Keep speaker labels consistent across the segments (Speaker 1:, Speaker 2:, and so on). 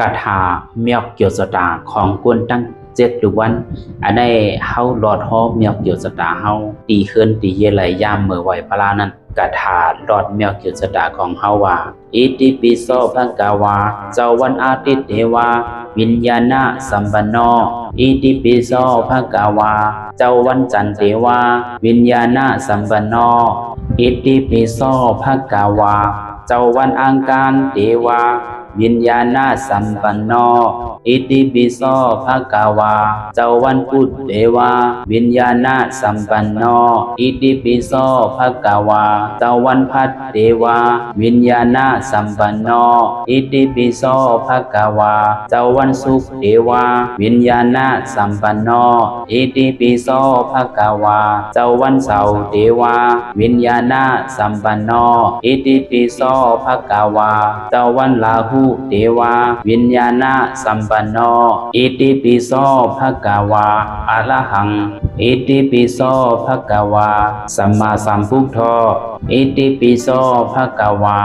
Speaker 1: กระถาเมียกเกี่ยวสตาของกวนตั้ง7 วันอันได้เฮาหลอดฮอเมียกเกี่ยวสตาเฮาตีขึ้นตีเยไหลยามเมื่อไหวพลานั้นกระถาหลอดเมียกเกี่ยวสตาของเฮาว่าอิติปิโสภะคะวาเจ้าวันอาทิตย์เทวาวิญญาณสัมปันโนอิติปิโสภะคะวาเจ้าวันจันทร์เทวาวิญญาณสัมปันโนอิติปิโสภะคะวาเจ้าวันอังคารเทวาวิญญาณสัมปันโนอิติปิโสภะคะวาเจ้าวันพุธเทวาวิญญาณสัมปันโนอิติปิโสภะคะวาเจ้าวันพฤหัสเทวาวิญญาณสัมปันโนอิติปิโสภะคะวาเจ้าวันศุกร์เทวาวิญญาณสัมปันโนอิติปิโสภะคะวาเจ้าวันเสาร์เทวาวิญญาณสัมปันโนอิติปิโสภะคะวาเจ้าวันราหูเทวาวิญญาณสัมปันโนอิติปิโสภะคะวาอะระหังอิติปิโสภะคะวาสัมมาสัมพุทโธอิติปิโสภะคะวา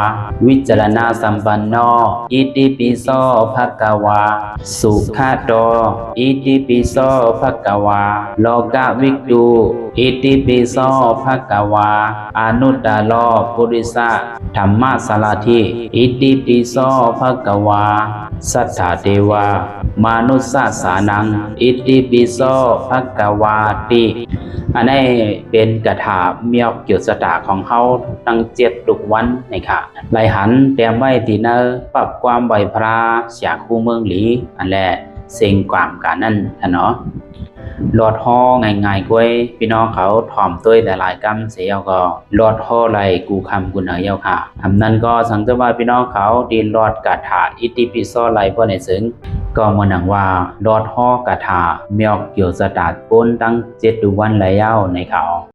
Speaker 1: วิจารณสัมปันโนอิติปิโสภะคะวาสุขโตอิติปิโสภะคะวาโลกวิทูอิติปิโสภะคะวาอนุตตโลปุริสธรรมสารถิอิติปิโสภะคะวาสัทธาเทวามนุสสสานังอิติปิโสภะคะวาติอันนี้เป็นกระถาเมียกเกี่ยวสตาของเขาตั้ง7 วันนะครับไหลหันเตรียมไว้ที่เนอปรับความไหวพระเสียคู่เมืองหลีอันแรกเซ็งความกันนั่นเนาะหลอดห่อง่ายๆกล้วยพี่น้องเขาถ่อมตัวหลายๆกำเสียก็หลอดห่อไหลกูคำกูเหนือยาวค่ะทำนั้นก็สังเกตว่าพี่น้องเขาดีหลอดกระถาอิติปิโสไหลพอในซึ้งก็มาหนังว่าหลอดห่อกระถาเมียกเกี่ยวสตาร์ก้นตั้ง7 วันแล้วในเขา